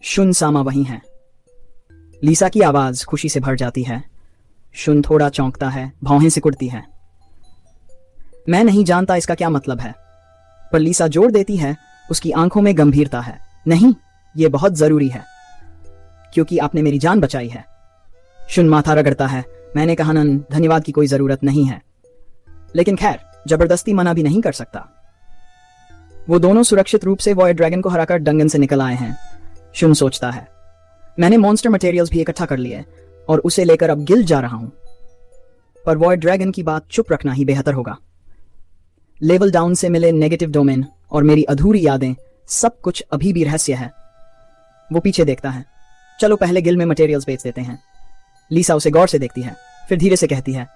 शुन सामा वही है। लीसा की आवाज खुशी से भर जाती है। शुन थोड़ा चौंकता है, भौहें सिकुड़ती है। मैं नहीं जानता इसका क्या मतलब है, पर लीसा जोर देती है, उसकी आंखों में गंभीरता है। नहीं, यह बहुत जरूरी है, क्योंकि आपने मेरी जान बचाई है। शुन माथा रगड़ता है। मैंने कहा नन, धन्यवाद की कोई जरूरत नहीं है, लेकिन खैर, जबरदस्ती मना भी नहीं कर सकता। वो दोनों सुरक्षित रूप से वॉयड ड्रैगन को हराकर डंगन से निकल आए हैं। शुन सोचता है, मैंने मॉन्स्टर मटेरियल्स भी इकट्ठा कर लिए और उसे लेकर अब गिल्ड जा रहा हूं, पर वॉयड ड्रैगन की बात चुप रखना ही बेहतर होगा। लेवल डाउन से मिले नेगेटिव डोमेन और मेरी अधूरी यादें, सब कुछ अभी भी रहस्य है। वो पीछे देखता है। चलो पहले गिल्ड में मटेरियल्स बेच देते हैं। लीसा उसे गौर से देखती है, फिर धीरे से कहती है,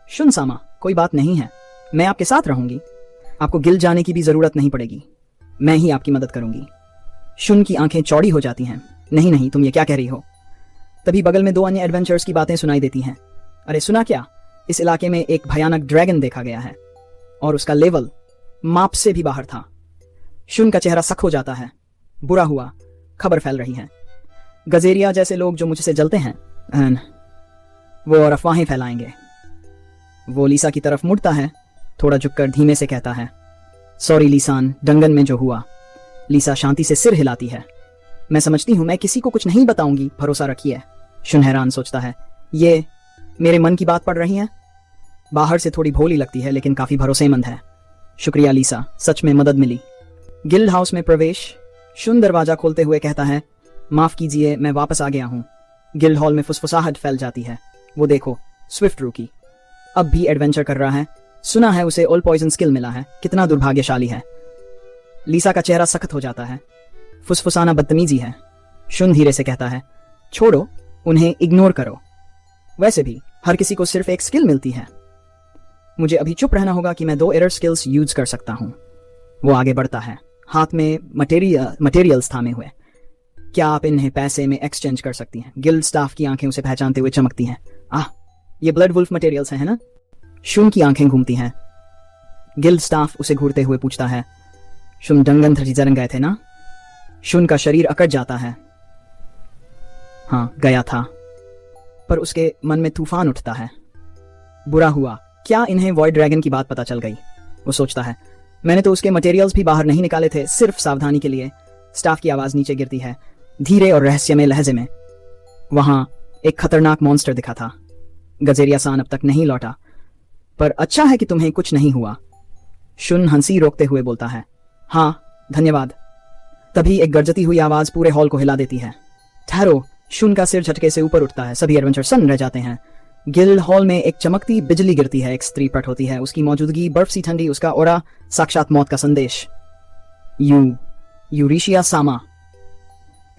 शुन सामा, कोई बात नहीं है, मैं आपके साथ रहूंगी। आपको गिल्ड जाने की भी जरूरत नहीं पड़ेगी, मैं ही आपकी मदद करूंगी। शुन की आंखें चौड़ी हो जाती हैं। नहीं नहीं, तुम ये क्या कह रही हो? तभी बगल में दो अन्य एडवेंचर्स की बातें सुनाई देती हैं। अरे सुना क्या, इस इलाके में एक भयानक ड्रैगन देखा गया है और उसका लेवल माप से भी बाहर था। शुन का चेहरा सख्त हो जाता है। बुरा हुआ, खबर फैल रही है। गजेरिया जैसे लोग जो मुझसे जलते हैं, वो और अफवाहें फैलाएंगे। वो लीसा की तरफ मुड़ता है, थोड़ा झुककर धीमे से कहता है, सॉरी लीसान, डंगन में जो हुआ। लीसा शांति से सिर हिलाती है। मैं समझती हूं, मैं किसी को कुछ नहीं बताऊंगी, भरोसा रखिए। शुन हैरान सोचता है, ये मेरे मन की बात पढ़ रही है। बाहर से थोड़ी भोली लगती है, लेकिन काफी भरोसेमंद है। शुक्रिया लीसा, सच में मदद मिली। गिल्ड हाउस में प्रवेश। शुन दरवाजा खोलते हुए कहता है, माफ कीजिए, मैं वापस आ गया हूं। गिल्ड हॉल में फुसफुसाहट फैल जाती है। वो देखो, स्विफ्ट रूकी अब भी एडवेंचर कर रहा है। सुना है उसे ऑल पॉइजन स्किल मिला है, कितना दुर्भाग्यशाली है। लीसा का चेहरा सख्त हो जाता है। फुसफुसाना बदतमीजी है। शुन धीरे से कहता है, छोड़ो, उन्हें इग्नोर करो। वैसे भी हर किसी को सिर्फ एक स्किल मिलती है। मुझे अभी चुप रहना होगा कि मैं 2 एरर स्किल्स यूज कर सकता हूं। वो आगे बढ़ता है, हाथ में मटेरियल्स थामे हुए। क्या आप इन्हें पैसे में एक्सचेंज कर सकती हैं? गिल्ड स्टाफ की आंखें उसे पहचानते हुए चमकती हैं। ये ब्लड वुल्फ मटेरियल्स हैं, है ना? शुन की आंखें घूमती हैं। गिल्ड स्टाफ उसे घूरते हुए पूछता है, शुन डंगन थर्जीजरन गए थे ना? शुन का शरीर अकड़ जाता है। हाँ, गया था, पर उसके मन में तूफान उठता है। बुरा हुआ, क्या इन्हें वॉइड ड्रैगन की बात पता चल गई? वो सोचता है, मैंने तो उसके मटेरियल्स भी बाहर नहीं निकाले थे, सिर्फ सावधानी के लिए। स्टाफ की आवाज नीचे गिरती है, धीरे और रहस्यमय लहजे में। वहां एक खतरनाक मॉन्स्टर दिखा था। गजेरिया सान अब तक नहीं लौटा, पर अच्छा है कि तुम्हें कुछ नहीं हुआ। शुन हंसी रोकते हुए बोलता है, हाँ धन्यवाद। तभी एक गरजती हुई आवाज पूरे हॉल को हिला देती है। ठहरो। शुन का सिर झटके से ऊपर उठता है। सभी एडवेंचर सन्न रह जाते हैं। गिल्ड हॉल में एक चमकती बिजली गिरती है। एक स्त्री प्रकट होती है, उसकी मौजूदगी बर्फ सी ठंडी, उसका ऑरा साक्षात मौत का संदेश। यूरिशिया सामा,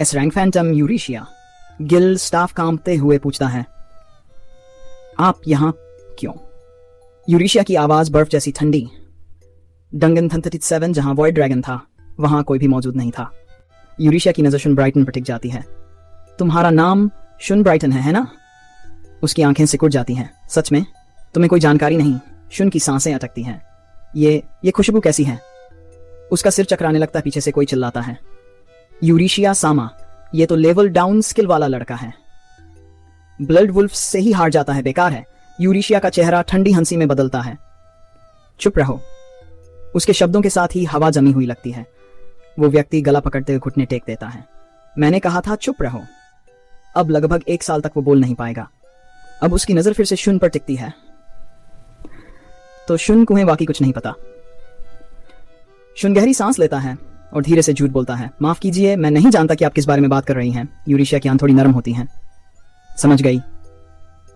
S rank phantom Yurishia. Guild staff कांपते हुए पूछता है, आप यहां क्यों? यूरिशिया की आवाज बर्फ जैसी ठंडी। डंगन 37 जहां वॉइड ड्रैगन था, वहां कोई भी मौजूद नहीं था। यूरिशिया की नजर शुन ब्राइटन पर टिक जाती है। तुम्हारा नाम शुन ब्राइटन है ना? उसकी आंखें सिकुड़ जाती हैं। सच में? तुम्हें कोई जानकारी नहीं? शुन की सांसें अटकती हैं। ये खुशबू कैसी है? उसका सिर चकराने लगता, पीछे से कोई चिल्लाता है, यूरिशिया सामा, ये तो लेवल डाउन स्किल वाला लड़का है। ब्लड वुल्फ से ही हार जाता है, बेकार है। यूरिशिया का चेहरा ठंडी हंसी में बदलता है। चुप रहो। उसके शब्दों के साथ ही हवा जमी हुई लगती है। वो व्यक्ति गला पकड़ते हुए घुटने टेक देता है। मैंने कहा था चुप रहो। अब लगभग 1 साल तक वो बोल नहीं पाएगा। अब उसकी नजर फिर से शुन पर टिकती है। तो शुन को वाकई कुछ नहीं पता। शुन गहरी सांस लेता है और धीरे से झूठ बोलता है, माफ कीजिए, मैं नहीं जानता कि आप किस बारे में बात कर रही हैं। यूरिशिया की आंखें थोड़ी नरम होती हैं। समझ गई,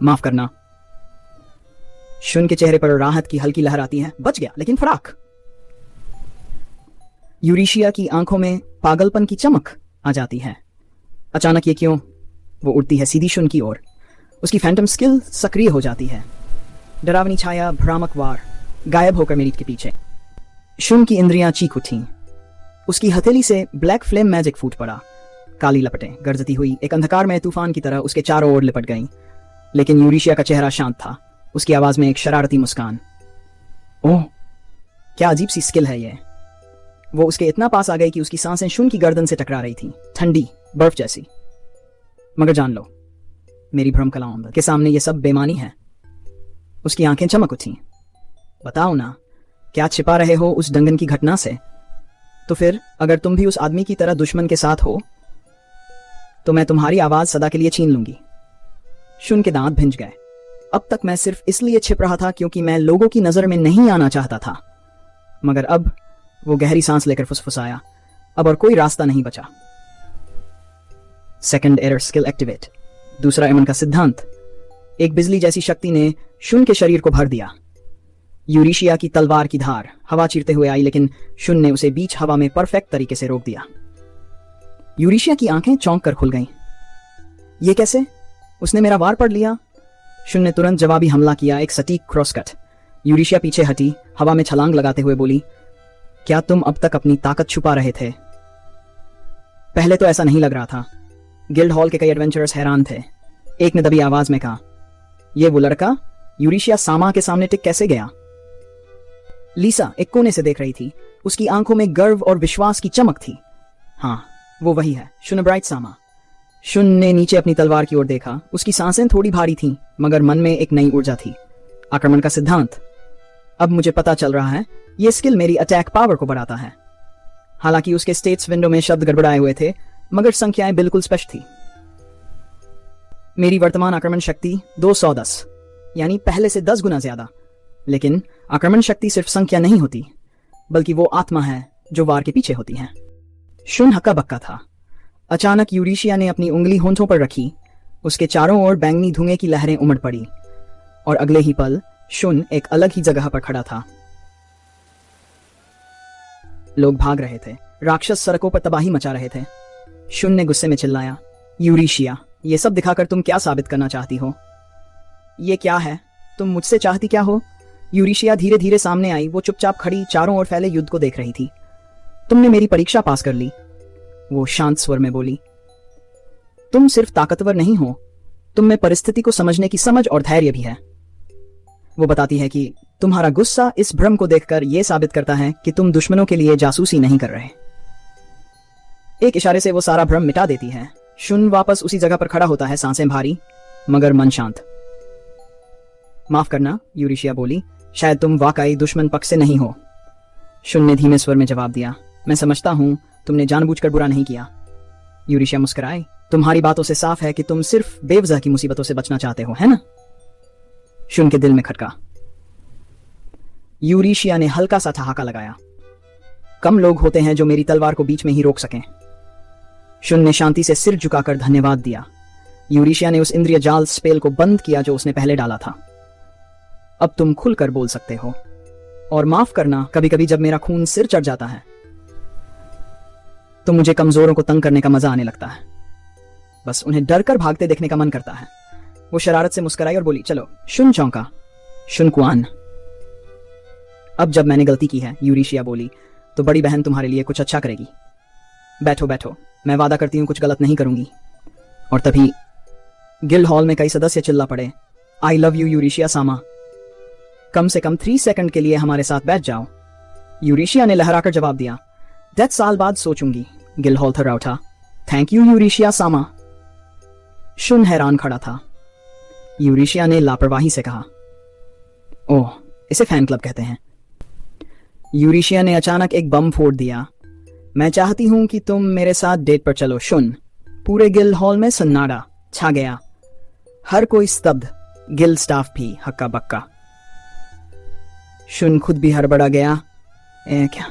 माफ करना। शुन के चेहरे पर राहत की हल्की लहर आती है। बच गया, लेकिन फराक। यूरिशिया की आंखों में पागलपन की चमक आ जाती है। अचानक ये क्यों? वो उड़ती है सीधी शुन की ओर। उसकी फैंटम स्किल सक्रिय हो जाती है। डरावनी छाया, भ्रामक वार, गायब होकर मेरी के पीछे। शुन की इंद्रियां चीख उठी। उसकी हथेली से ब्लैक फ्लेम मैजिक फूट पड़ा। काली लपटें गरजती हुई एक अंधकार में तूफान की तरह उसके चारों ओर लिपट गईं। लेकिन यूरिशिया का चेहरा शांत था। उसकी आवाज में एक शरारती मुस्कान। ओह, क्या अजीब सी स्किल है ये। वो उसके इतना पास आ गई कि उसकी सांसें शुन की गर्दन से टकरा रही थीं, ठंडी बर्फ जैसी। मगर जान लो, मेरी भ्रम कलाओं के सामने ये सब बेमानी है। उसकी आंखें चमक उठी। बताओ ना, क्या छिपा रहे हो उस डंगन की घटना से? तो फिर अगर तुम भी उस आदमी की तरह दुश्मन के साथ हो तो मैं तुम्हारी आवाज सदा के लिए छीन लूंगी। शुन के दांत भिंच गए। अब तक मैं सिर्फ इसलिए छिप रहा था क्योंकि मैं लोगों की नजर में नहीं आना चाहता था, मगर अब वो गहरी सांस लेकर फुसफुसाया, अब और कोई रास्ता नहीं बचा। Second error skill activate. दूसरा एमन का सिद्धांत। एक बिजली जैसी शक्ति ने शुन के शरीर को भर दिया। यूरेशिया की तलवार की धार हवा चीरते हुए आई, लेकिन शुन ने उसे बीच हवा में परफेक्ट तरीके से रोक दिया। यूरेशिया की आंखें चौंक कर खुल गईं। ये कैसे? उसने मेरा वार पढ़ लिया। शुन ने तुरंत जवाबी हमला किया, एक सटीक क्रॉसकट। यूरेशिया पीछे हटी, हवा में छलांग लगाते हुए बोली, क्या तुम अब तक अपनी ताकत छुपा रहे थे? पहले तो ऐसा नहीं लग रहा था। गिल्ड हॉल के कई एडवेंचरर्स हैरान थे। एक ने दबी आवाज में कहा, यह वो लड़का यूरेशिया सामा के सामने टिक कैसे गया? लीसा एक कोने से देख रही थी। उसकी आंखों में गर्व और विश्वास की चमक थी। हाँ, वो वही है, शुनब्राइट सामा। शुन ने नीचे अपनी तलवार की ओर देखा। उसकी सांसें थोड़ी भारी थीं, मगर मन में एक नई ऊर्जा थी। आक्रमण का सिद्धांत। अब मुझे पता चल रहा है, यह स्किल मेरी अटैक पावर को बढ़ाता है। हालांकि उसके स्टेट्स विंडो में शब्द गड़बड़ाए हुए थे, मगर संख्याएं बिल्कुल स्पष्ट थी। मेरी वर्तमान आक्रमण शक्ति 210, यानी पहले से 10 गुना ज्यादा। लेकिन आक्रमण शक्ति सिर्फ संख्या नहीं होती, बल्कि वो आत्मा है जो वार के पीछे होती है। शुन हक्का बक्का था। अचानक यूरेशिया ने अपनी उंगली होंठों पर रखी। उसके चारों ओर बैंगनी धुएं की लहरें उमड़ पड़ी, और अगले ही पल शुन एक अलग ही जगह पर खड़ा था। लोग भाग रहे थे। राक्षस सड़कों पर तबाही मचा रहे थे। शुन ने गुस्से में चिल्लाया, यूरेशिया, ये सब दिखाकर तुम क्या साबित करना चाहती हो? ये क्या है? तुम मुझसे चाहती क्या हो? यूरेशिया धीरे धीरे सामने आई। वो चुपचाप खड़ी, चारों ओर फैले युद्ध को देख रही थी। तुमने मेरी परीक्षा पास कर ली, वो शांत स्वर में बोली। तुम सिर्फ ताकतवर नहीं हो, तुम में परिस्थिति को समझने की समझ और धैर्य भी है। वो बताती है कि तुम्हारा गुस्सा इस भ्रम को देखकर यह साबित करता है कि तुम दुश्मनों के लिए जासूसी नहीं कर रहे। एक इशारे से वो सारा भ्रम मिटा देती है। शुन वापस उसी जगह पर खड़ा होता है, सांसें भारी मगर मन शांत। माफ करना, यूरेशिया बोली, शायद तुम वाकई दुश्मन पक्ष से नहीं हो। शुन ने धीमे स्वर में जवाब दिया, मैं समझता हूं, तुमने जानबूझकर बुरा नहीं किया। यूरेशिया मुस्कुराई, तुम्हारी बातों से साफ है कि तुम सिर्फ बेवजह की मुसीबतों से बचना चाहते हो, है ना? शुन के दिल में खटका। यूरेशिया ने हल्का सा ठहाका लगाया। कम लोग होते हैं जो मेरी तलवार को बीच में ही रोक सकें। शुन ने शांति से सिर झुकाकर धन्यवाद दिया। यूरेशिया ने उस इंद्रिय जाल स्पेल को बंद किया जो उसने पहले डाला था। अब तुम खुलकर बोल सकते हो। और माफ करना, कभी कभी जब मेरा खून सिर चढ़ जाता है तो मुझे कमजोरों को तंग करने का मजा आने लगता है। बस उन्हें डर कर भागते देखने का मन करता है। वो शरारत से मुस्कुराई और बोली, चलो। शुन चौंका। शुन कुआन, अब जब मैंने गलती की है, यूरेशिया बोली, तो बड़ी बहन तुम्हारे लिए कुछ अच्छा करेगी। बैठो बैठो, मैं वादा करती हूं कुछ गलत नहीं करूंगी। और तभी गिल्ड हॉल में कई सदस्य चिल्ला पड़े, आई लव यू यूरेशिया सामा, कम से कम 3 सेकंड के लिए हमारे साथ बैठ जाओ। यूरेशिया ने लहराकर जवाब दिया, 10 साल बाद सोचूंगी। गिल्ड हॉल थर्रा उठा। थैंक यू यूरेशिया सामा। शुन हैरान खड़ा था। यूरेशिया ने लापरवाही से कहा, ओह, इसे फैन क्लब कहते हैं। यूरेशिया ने अचानक एक बम फोड़ दिया। मैं चाहती हूं कि तुम मेरे साथ डेट पर चलो। शुन। पूरे गिल्ड हॉल में सन्नाटा छा गया। हर कोई स्तब्ध, गिल्ड स्टाफ भी हक्का बक्का। शुन खुद भी हड़बड़ा गया। क्या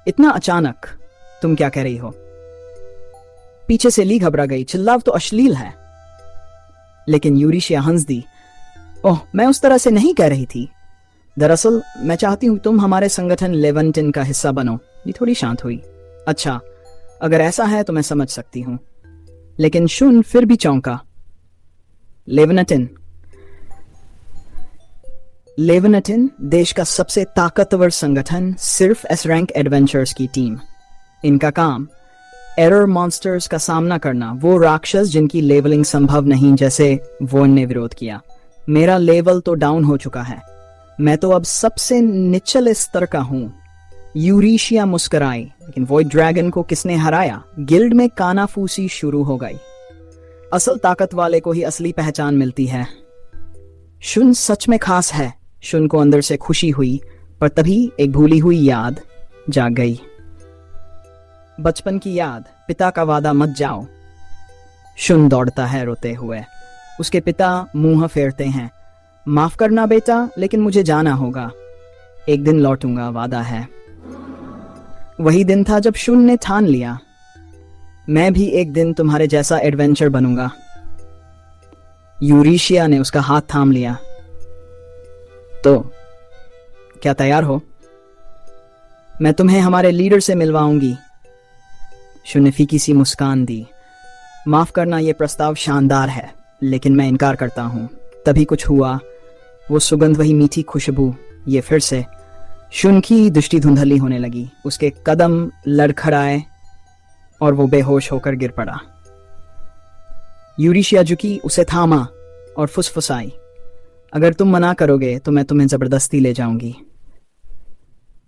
इतना अचानक? तुम क्या कह रही हो? पीछे से ली घबरा गई। चिल्लाव तो अश्लील है। लेकिन यूरेशिया हंस दी। ओह, मैं उस तरह से नहीं कह रही थी। दरअसल मैं चाहती हूं तुम हमारे संगठन लेवेंटिन का हिस्सा बनो। ये थोड़ी शांत हुई। अच्छा, अगर ऐसा है तो मैं समझ सकती हूं। लेकिन शुन फिर भी चौंका। लेवेंटिन देश का सबसे ताकतवर संगठन, सिर्फ एस रैंक एडवेंचर्स की टीम। इनका काम एरर मॉन्स्टर्स का सामना करना, वो राक्षस जिनकी लेवलिंग संभव नहीं, जैसे वोन ने विरोध किया। मेरा लेवल तो डाउन हो चुका है। मैं तो अब सबसे निचले स्तर का हूं। यूरिशिया मुस्कुराई, लेकिन वॉइड ड्रैगन को किसने हराया? गिल्ड में कानाफूसी शुरू हो गई। असल ताकत वाले को ही असली पहचान मिलती है। शुन सच में खास है। शुन को अंदर से खुशी हुई, पर तभी एक भूली हुई याद जाग गई। बचपन की याद, पिता का वादा मत जाओ। शुन दौड़ता है रोते हुए। उसके पिता मुंह फेरते हैं। माफ करना बेटा, लेकिन मुझे जाना होगा। एक दिन लौटूंगा, वादा है। वही दिन था जब शुन ने ठान लिया, मैं भी एक दिन तुम्हारे जैसा एडवेंचर बनूंगा। यूरिशिया ने उसका हाथ थाम लिया। तो क्या तैयार हो? मैं तुम्हें हमारे लीडर से मिलवाऊंगी। शुन ने फीकी सी मुस्कान दी। माफ करना, यह प्रस्ताव शानदार है, लेकिन मैं इनकार करता हूं। तभी कुछ हुआ। वो सुगंध, वही मीठी खुशबू, ये फिर से। शुन की दृष्टि धुंधली होने लगी। उसके कदम लड़खड़ाए और वो बेहोश होकर गिर पड़ा। यूरिशिया झुकी, उसे थामा और फुसफुसाई, अगर तुम मना करोगे तो मैं तुम्हें जबरदस्ती ले जाऊंगी।